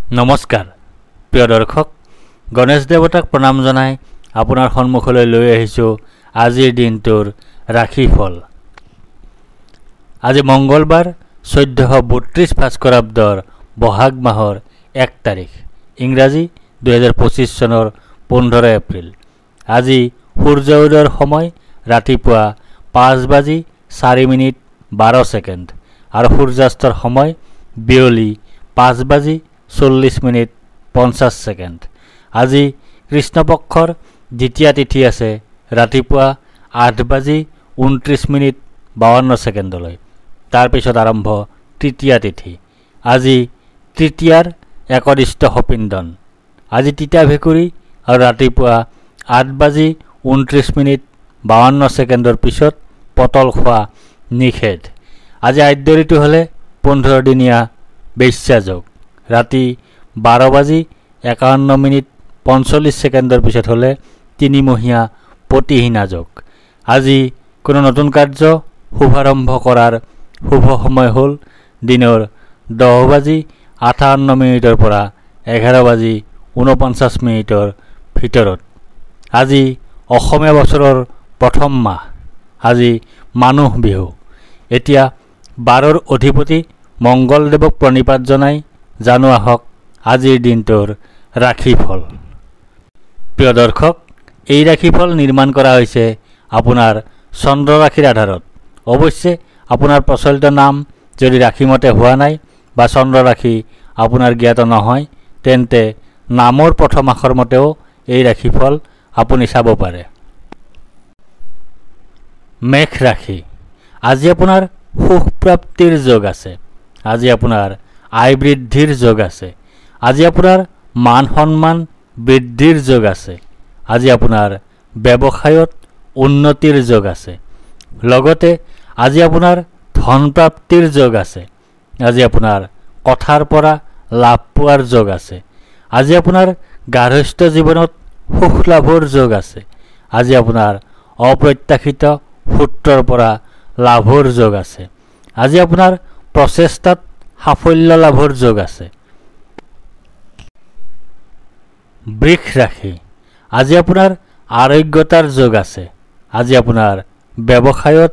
নমস্কাৰ প্ৰিয় দৰ্শক গণেশ দেৱতাক প্ৰণাম জনাই আপোনাৰ সন্মুখলৈ লৈ আহিছোঁ আজিৰ দিনটোৰ ৰাশিফল। আজি মঙ্গলবাৰ 1432 ভাস্কৰাব্দৰ বহাগ মাহৰ 1 তাৰিখ, ইংৰাজী 2025 চনৰ 15 এপ্ৰিল। আজি সূৰ্য উদয়ৰ সময় ৰাতিপুৱা 5:04:12 আৰু সূৰ্যাস্তৰ সময় বিয়লি 5:40:50। আজি কৃষ্ণপক্ষৰ দ্বিতীয়া তিথি আছে ৰাতিপুৱা 8:29:52। তাৰপিছত আৰম্ভ তৃতীয়া তিথি। আজি তৃতীয়াৰ একদিষ্ট সপিন্দন। আজি তিতা ভেকুৰী আৰু ৰাতিপুৱা 8:29:52 পিছত পটল খোৱা নিষেধ। আজি আদ্য ঋতু হ'লে 15 দিনীয়া বেশ্যাযোগ। ৰাতি 12:51:45 পিছত হ'লে 3 মহীয়া পতিহীনা যোগ। আজি কোনো নতুন কাৰ্য শুভাৰম্ভ কৰাৰ শুভ সময় হ'ল দিনৰ 10:58 পৰা 11:49 ভিতৰত। আজি অসমীয়া বছৰৰ প্ৰথম মাহ। আজি মানুহ বিহু। এতিয়া বাৰৰ অধিপতি মঙ্গলদেৱক প্ৰণিপাত জনাই জানো আহক আজিৰ দিনটোৰ ৰাশিফল। প্ৰিয় দৰ্শক, এই ৰাশিফল নিৰ্মাণ কৰা হৈছে আপোনাৰ চন্দ্ৰ ৰাশিৰ আধাৰত। অৱশ্যে আপোনাৰ প্ৰচলিত নাম যদি ৰাশিমতে হোৱা নাই বা চন্দ্ৰ ৰাশি আপোনাৰ জ্ঞাত নহয়, তেন্তে নামৰ প্ৰথম আখৰ মতেও এই ৰাশিফল আপুনি চাব পাৰে। মেষ ৰাশি। আজি আপোনাৰ সুখ প্ৰাপ্তিৰ যোগ আছে। আজি আপোনাৰ আয় বৃদ্ধিৰ যোগ আছে। আজি আপোনাৰ মান সন্মান বৃদ্ধিৰ যোগ আছে। আজি আপোনাৰ ব্যৱসায়ত উন্নতিৰ যোগ আছে। লগতে আজি আপোনাৰ ধন প্ৰাপ্তিৰ যোগ আছে। আজি আপোনাৰ কথাৰ পৰা লাভ পোৱাৰ যোগ আছে। আজি আপোনাৰ গাৰ্হস্থ্য জীৱনত সুখ লাভৰ যোগ আছে। আজি আপোনাৰ অপ্ৰত্যাশিত সূত্ৰৰ পৰা লাভৰ যোগ আছে। আজি আপোনাৰ প্ৰচেষ্টাত সাফল্য লাভৰ যোগ আছে। বৃষ ৰাশি। আজি আপোনাৰ আৰোগ্যতাৰ যোগ আছে। আজি আপোনাৰ ব্যৱসায়ত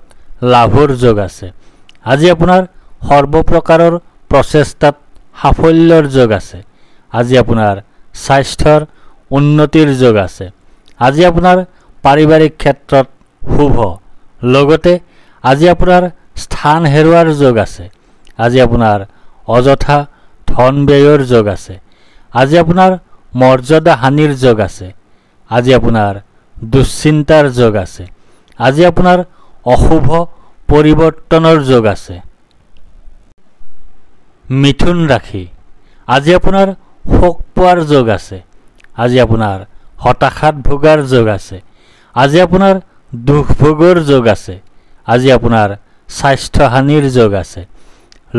লাভৰ যোগ আছে। আজি আপোনাৰ সৰ্বপ্ৰকাৰৰ প্ৰচেষ্টাত সাফল্যৰ যোগ আছে। আজি আপোনাৰ স্বাস্থ্যৰ উন্নতিৰ যোগ আছে। আজি আপোনাৰ পাৰিবাৰিক ক্ষেত্ৰত শুভ। লগতে আজি আপোনাৰ স্থান হেৰুৱাৰ যোগ আছে। আজি আপোনাৰ অযথা ধন ব্যয়ৰ যোগ আছে। আজি আপোনাৰ মৰ্যাদা হানিৰ যোগ আছে। আজি আপোনাৰ দুশ্চিন্তাৰ যোগ আছে। আজি আপোনাৰ অশুভ পৰিৱৰ্তনৰ যোগ আছে। মিথুন ৰাশি। আজি আপোনাৰ শোক পোৱাৰ যোগ আছে। আজি আপোনাৰ হতাশাত ভোগাৰ যোগ আছে। আজি আপোনাৰ দুখ ভোগৰ যোগ আছে। আজি আপোনাৰ স্বাস্থ্য হানিৰ যোগ আছে।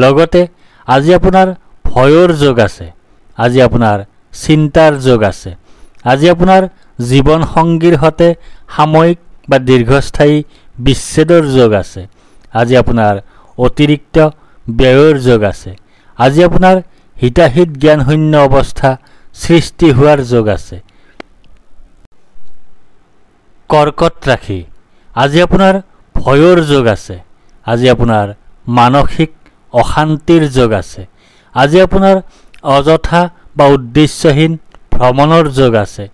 লগতে আজি আপোনাৰ ভয়ৰ যোগ আছে। আজি আপোনাৰ চিন্তাৰ যোগ আছে। আজি আপোনাৰ জীৱন সংগীৰ সৈতে সাময়িক বা দীৰ্ঘস্থায়ী বিচ্ছেদৰ যোগ আছে। আজি আপোনাৰ অতিৰিক্ত ব্যয়ৰ যোগ আছে। আজি আপোনাৰ হিতাহিত জ্ঞানশূন্য অৱস্থা সৃষ্টি হোৱাৰ যোগ আছে। কৰ্কট ৰাশি। আজি আপোনাৰ ভয়ৰ যোগ আছে। আজি আপোনাৰ মানসিক অশান্তিৰ যোগ আছে। আজি আপোনাৰ অযথা বা উদ্দেশ্যহীন ভ্ৰমণৰ যোগ আছে।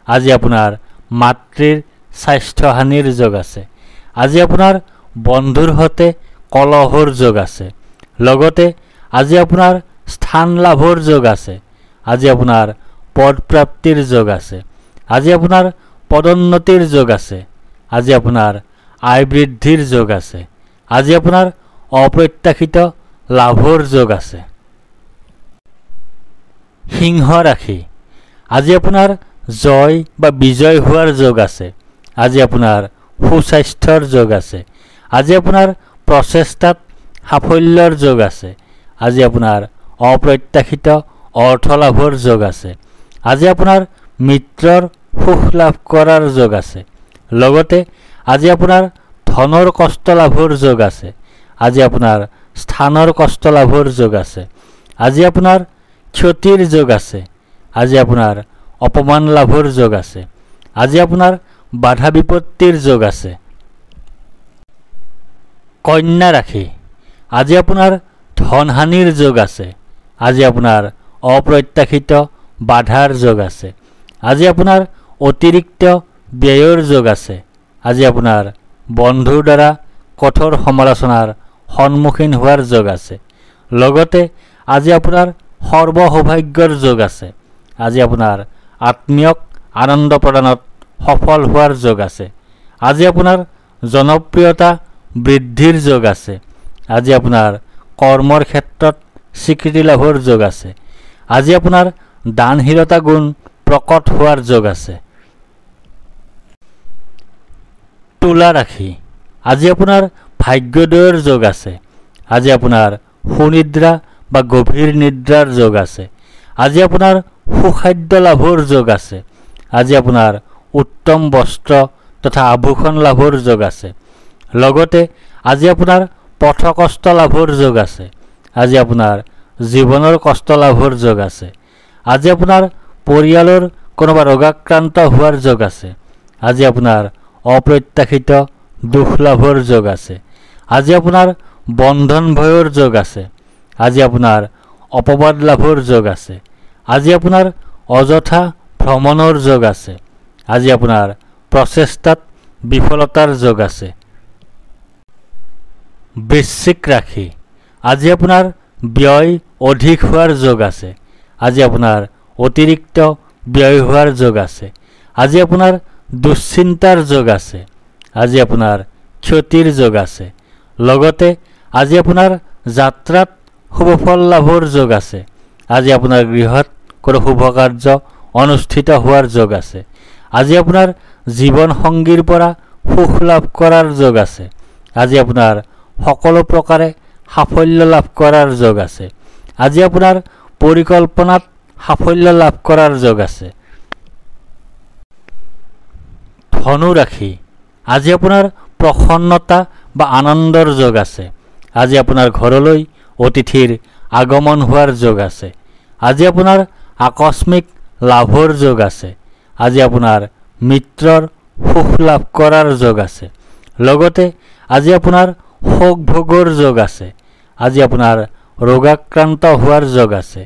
আজি আপোনাৰ মাতৃৰ স্বাস্থ্যহানিৰ যোগ আছে। আজি আপোনাৰ বন্ধুৰ সৈতে কলহৰ যোগ আছে। লগতে আজি আপোনাৰ স্থান লাভৰ যোগ আছে। আজি আপোনাৰ পদ প্ৰাপ্তিৰ যোগ আছে। আজি আপোনাৰ পদোন্নতিৰ যোগ আছে। আজি আপোনাৰ আয় বৃদ্ধিৰ যোগ আছে। আজি আপোনাৰ অপ্ৰত্যাশিত লাভৰ যোগ আছে। সিংহ ৰাশি। আজি আপোনাৰ জয় বা বিজয় হোৱাৰ যোগ আছে। আজি আপোনাৰ সুস্বাস্থ্যৰ যোগ আছে। আজি আপোনাৰ প্ৰচেষ্টাত সাফল্যৰ যোগ আছে। আজি আপোনাৰ অপ্ৰত্যাশিত অৰ্থ লাভৰ যোগ আছে। আজি আপোনাৰ মিত্ৰৰ সুখ লাভ কৰাৰ যোগ আছে। লগতে আজি আপোনাৰ ধনৰ কষ্ট লাভৰ যোগ আছে। আজি আপোনাৰ স্থানৰ কষ্ট লাভৰ যোগ আছে। আজি আপোনাৰ ক্ষতিৰ যোগ আছে। আজি আপোনাৰ অপমান লাভৰ যোগ আছে। আজি আপোনাৰ বাধা বিপত্তিৰ যোগ আছে। কন্যা ৰাশি, আজি আপোনাৰ ধনহানিৰ যোগ আছে। আজি আপোনাৰ অপ্ৰত্যাশিত বাধাৰ যোগ আছে। আজি আপোনাৰ অতিৰিক্ত ব্যয়ৰ যোগ আছে। আজি আপোনাৰ বন্ধুৰ দ্বাৰা কঠোৰ সমালোচনাৰ সন্মুখীন হোৱাৰ যোগ আছে। লগতে আজি আপোনাৰ সৰ্বসৌভাগ্যৰ যোগ আছে। আজি আপোনাৰ আত্মীয়ক আনন্দ প্ৰদানত সফল হোৱাৰ যোগ আছে। আজি আপোনাৰ জনপ্ৰিয়তা বৃদ্ধিৰ যোগ আছে। আজি আপোনাৰ কৰ্মৰ ক্ষেত্ৰত স্বীকৃতি লাভৰ যোগ আছে। আজি আপোনাৰ দানশীলতা গুণ প্ৰকট হোৱাৰ যোগ আছে। তুলা ৰাশি, আজি আপোনাৰ ভাগ্যোদয়ৰ যোগ আছে। আজি আপোনাৰ সুনিদ্ৰা বা গভীৰ নিদ্ৰাৰ যোগ আছে। আজি আপোনাৰ সুখাদ্য লাভৰ যোগ আছে। আজি আপোনাৰ উত্তম বস্ত্ৰ তথা আভূষণ লাভৰ যোগ আছে। লগতে আজি আপোনাৰ পথকষ্ট লাভৰ যোগ আছে। আজি আপোনাৰ জীৱনৰ কষ্ট লাভৰ যোগ আছে। আজি আপোনাৰ পৰিয়ালৰ কোনোবা ৰোগাক্ৰান্ত হোৱাৰ যোগ আছে। আজি আপোনাৰ অপ্ৰত্যাশিত দুখ লাভৰ যোগ আছে। আজি আপোনাৰ বন্ধন ভয়ৰ যোগ আছে। আজি আপোনাৰ অপবাদ লাভৰ যোগ আছে। আজি আপোনাৰ অযথা ভ্ৰমণৰ যোগ আছে। আজি আপোনাৰ প্ৰচেষ্টাত বিফলতাৰ যোগ আছে। বৃশ্চিক ৰাশি, আজি আপোনাৰ ব্যয় অধিক হোৱাৰ যোগ আছে। আজি আপোনাৰ অতিৰিক্ত ব্যয় হোৱাৰ যোগ আছে। আজি আপোনাৰ দুশ্চিন্তাৰ যোগ আছে। আজি আপোনাৰ ক্ষতিৰ যোগ আছে। লগতে আজি আপোনাৰ যাত্ৰাত শুভফল লাভৰ যোগ আছে। আজি আপোনাৰ গৃহত কোনো শুভ কাৰ্য অনুষ্ঠিত হোৱাৰ যোগ আছে। আজি আপোনাৰ জীৱন সংগীৰ পৰা সুখ লাভ কৰাৰ যোগ আছে। আজি আপোনাৰ সকলো প্ৰকাৰে সাফল্য লাভ কৰাৰ যোগ আছে। আজি আপোনাৰ পৰিকল্পনাত সাফল্য লাভ কৰাৰ যোগ আছে। ধনু ৰাশি, আজি আপোনাৰ প্ৰসন্নতা বা আনন্দৰ যোগ আছে। আজি আপোনাৰ ঘৰলৈ অতিথিৰ আগমন হোৱাৰ যোগ আছে। আজি আপোনাৰ আকস্মিক লাভৰ যোগ আছে। আজি আপোনাৰ মিত্ৰৰ সুখ লাভ কৰাৰ যোগ আছে। লগতে আজি আপোনাৰ শোক ভোগৰ যোগ আছে। আজি আপোনাৰ ৰোগাক্ৰান্ত হোৱাৰ যোগ আছে।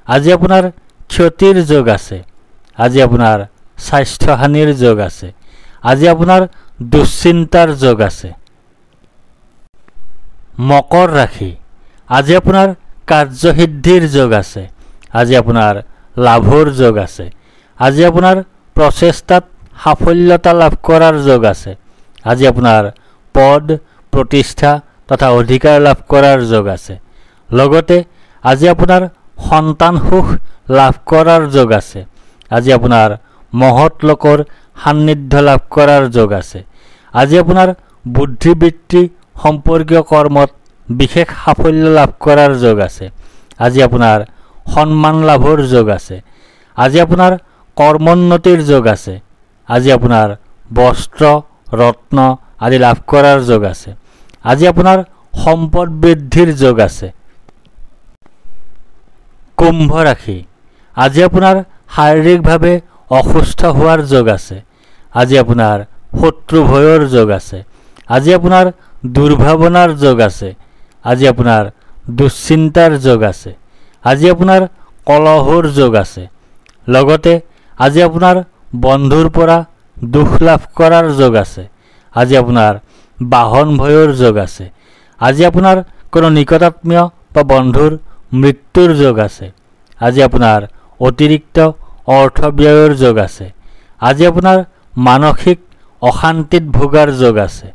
আজি আপোনাৰ ক্ষতিৰ যোগ আছে। আজি আপোনাৰ স্বাস্থ্যহানিৰ যোগ আছে। আজি আপোনাৰ দুশ্চিন্তাৰ যোগ আছে। মকৰ ৰাশি, আজি আপোনাৰ কাৰ্যসিদ্ধিৰ যোগ আছে। আজি আপোনাৰ লাভৰ যোগ আছে। আজি আপোনাৰ প্ৰচেষ্টাত সাফল্যতা লাভ কৰাৰ যোগ আছে। আজি আপোনাৰ পদ প্ৰতিষ্ঠা তথা অধিকাৰ লাভ কৰাৰ যোগ আছে। লগতে আজি আপোনাৰ সন্তান সুখ লাভ কৰাৰ যোগ আছে। আজি আপোনাৰ মহৎ লোকৰ সান্নিধ্য লাভ কৰাৰ যোগ আছে। আজি আপোনাৰ বুদ্ধিবৃত্তি সম্পৰ্কীয় কৰ্মত বিশেষ সাফল্য লাভ কৰাৰ যোগ আছে। আজি আপোনাৰ সন্মান লাভৰ যোগ আছে। আজি আপোনাৰ কৰ্মোন্নতিৰ যোগ আছে। আজি আপোনাৰ বস্ত্ৰ ৰত্ন আদি লাভ কৰাৰ যোগ আছে। আজি আপোনাৰ সম্পদ বৃদ্ধিৰ যোগ আছে। কুম্ভ ৰাশি, আজি আপোনাৰ শাৰীৰিকভাৱে অসুস্থ হোৱাৰ যোগ আছে। আজি আপোনাৰ শত্ৰু ভয়ৰ যোগ আছে। আজি আপোনাৰ দুৰ্ভাৱনাৰ যোগ আছে। আজি আপোনাৰ দুশ্চিন্তাৰ যোগ আছে। আজি আপোনাৰ কলহৰ যোগ আছে। লগতে আজি আপোনাৰ বন্ধুৰ পৰা দুখ লাভ কৰাৰ যোগ আছে। আজি আপোনাৰ বাহন ভয়ৰ যোগ আছে। আজি আপোনাৰ কোনো নিকটাত্মীয় বা বন্ধুৰ মৃত্যুৰ যোগ আছে। আজি আপোনাৰ অতিৰিক্ত অৰ্থ ব্যয়ৰ যোগ আছে। আজি আপোনাৰ মানসিক অশান্তিত ভোগাৰ যোগ আছে।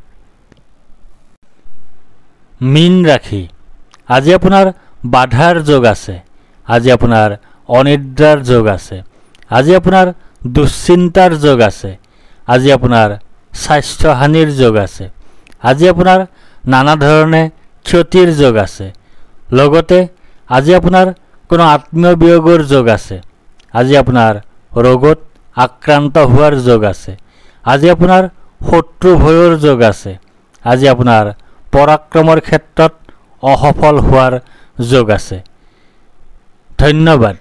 মীন ৰাশি, আজি আপোনাৰ বাধাৰ যোগ আছে। আজি আপোনাৰ অনিদ্ৰাৰ যোগ আছে। আজি আপোনাৰ দুশ্চিন্তাৰ যোগ আছে। আজি আপোনাৰ স্বাস্থ্যহানিৰ যোগ আছে। আজি আপোনাৰ নানা ধৰণে ক্ষতিৰ যোগ আছে। লগতে আজি আপোনাৰ কোনো আত্মীয় বিয়োগৰ যোগ আছে। আজি আপোনাৰ ৰোগত আক্ৰান্ত হোৱাৰ যোগ আছে। আজি আপোনাৰ শত্ৰু ভয়ৰ যোগ আছে। আজি আপোনাৰ পৰাক্ৰমৰ ক্ষেত্ৰত অসফল হোৱাৰ যোগ আছে। ধন্যবাদ।